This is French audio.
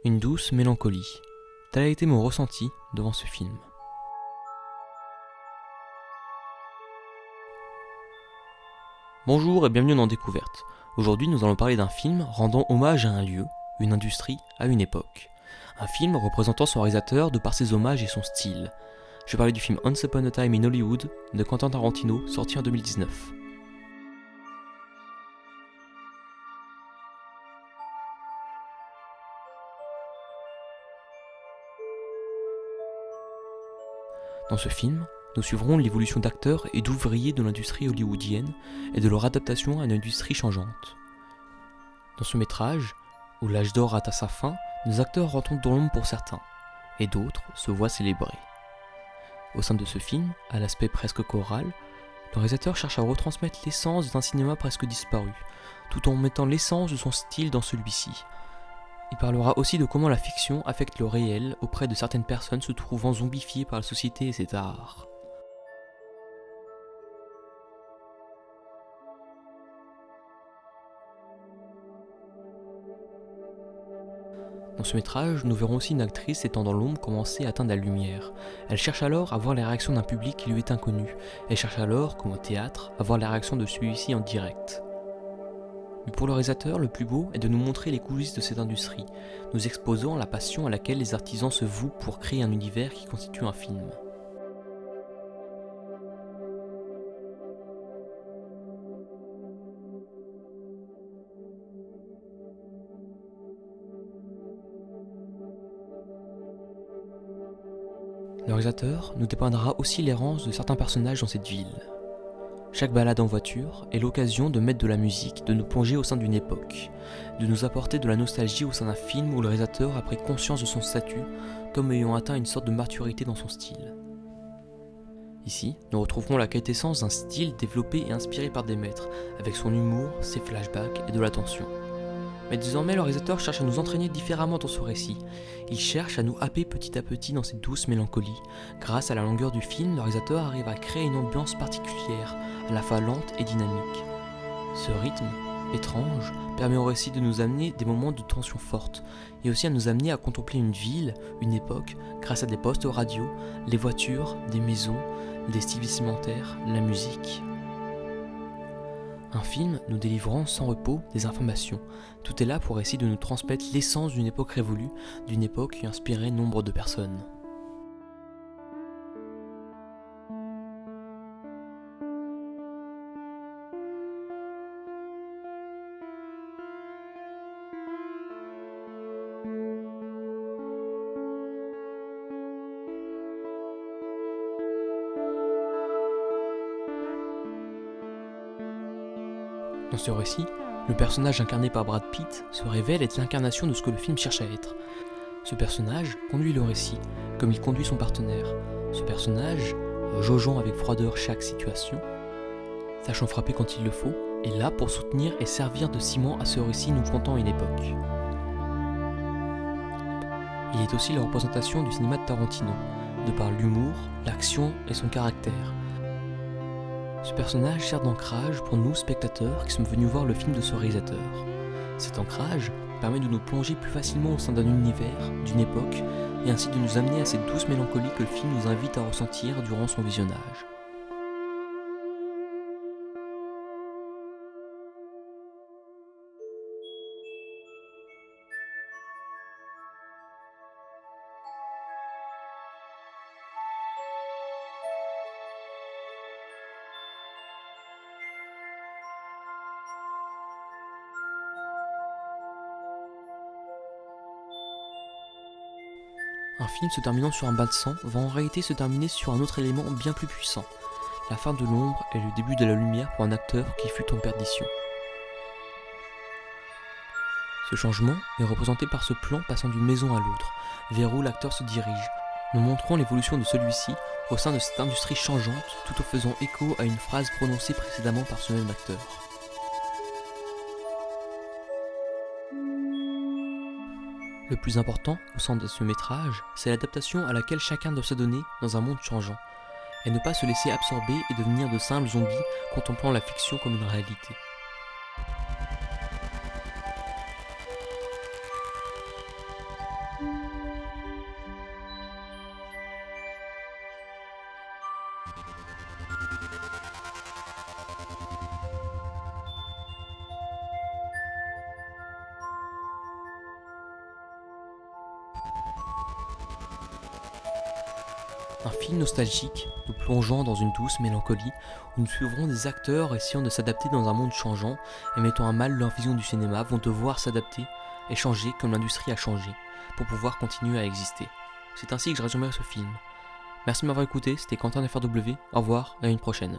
Une douce mélancolie. Tel a été mon ressenti devant ce film. Bonjour et bienvenue dans Découverte. Aujourd'hui, nous allons parler d'un film rendant hommage à un lieu, une industrie, à une époque. Un film représentant son réalisateur de par ses hommages et son style. Je vais parler du film Once Upon a Time in Hollywood de Quentin Tarantino, sorti en 2019. Dans ce film, nous suivrons l'évolution d'acteurs et d'ouvriers de l'industrie hollywoodienne et de leur adaptation à une industrie changeante. Dans ce métrage, où l'âge d'or atteint sa fin, nos acteurs retombent dans l'ombre pour certains, et d'autres se voient célébrés. Au sein de ce film, à l'aspect presque choral, le réalisateur cherche à retransmettre l'essence d'un cinéma presque disparu, tout en mettant l'essence de son style dans celui-ci. Il parlera aussi de comment la fiction affecte le réel auprès de certaines personnes se trouvant zombifiées par la société et ses arts. Dans ce métrage, nous verrons aussi une actrice étant dans l'ombre commencer à atteindre la lumière. Elle cherche alors à voir les réactions d'un public qui lui est inconnu. Elle cherche alors, comme au théâtre, à voir la réaction de celui-ci en direct. Mais pour le réalisateur, le plus beau est de nous montrer les coulisses de cette industrie, nous exposant la passion à laquelle les artisans se vouent pour créer un univers qui constitue un film. Le réalisateur nous dépeindra aussi l'errance de certains personnages dans cette ville. Chaque balade en voiture est l'occasion de mettre de la musique, de nous plonger au sein d'une époque, de nous apporter de la nostalgie au sein d'un film où le réalisateur a pris conscience de son statut comme ayant atteint une sorte de maturité dans son style. Ici, nous retrouverons la quintessence d'un style développé et inspiré par des maîtres, avec son humour, ses flashbacks et de la tension. Mais désormais, le réalisateur cherche à nous entraîner différemment dans ce récit. Il cherche à nous happer petit à petit dans cette douce mélancolie. Grâce à la longueur du film, le réalisateur arrive à créer une ambiance particulière, à la fois lente et dynamique. Ce rythme, étrange, permet au récit de nous amener des moments de tension forte, et aussi à nous amener à contempler une ville, une époque, grâce à des postes radio, les voitures, des maisons, des styles vestimentaires, la musique. Un film nous délivrant sans repos des informations. Tout est là pour essayer de nous transmettre l'essence d'une époque révolue, d'une époque qui inspirait nombre de personnes. Dans ce récit, le personnage incarné par Brad Pitt se révèle être l'incarnation de ce que le film cherche à être. Ce personnage conduit le récit, comme il conduit son partenaire. Ce personnage, jaugeant avec froideur chaque situation, sachant frapper quand il le faut, est là pour soutenir et servir de ciment à ce récit nous contant une époque. Il est aussi la représentation du cinéma de Tarantino, de par l'humour, l'action et son caractère. Ce personnage sert d'ancrage pour nous, spectateurs, qui sommes venus voir le film de ce réalisateur. Cet ancrage permet de nous plonger plus facilement au sein d'un univers, d'une époque, et ainsi de nous amener à cette douce mélancolie que le film nous invite à ressentir durant son visionnage. Un film se terminant sur un bas de sang va en réalité se terminer sur un autre élément bien plus puissant. La fin de l'ombre est le début de la lumière pour un acteur qui fut en perdition. Ce changement est représenté par ce plan passant d'une maison à l'autre, vers où l'acteur se dirige. Nous montrons l'évolution de celui-ci au sein de cette industrie changeante, tout en faisant écho à une phrase prononcée précédemment par ce même acteur. Le plus important au sein de ce métrage, c'est l'adaptation à laquelle chacun doit se donner dans un monde changeant, et ne pas se laisser absorber et devenir de simples zombies contemplant la fiction comme une réalité. Un film nostalgique, nous plongeant dans une douce mélancolie où nous suivrons des acteurs essayant de s'adapter dans un monde changeant et mettant à mal leur vision du cinéma vont devoir s'adapter et changer comme l'industrie a changé pour pouvoir continuer à exister. C'est ainsi que je résumerai ce film. Merci de m'avoir écouté, c'était Quentin FRW, au revoir et à une prochaine.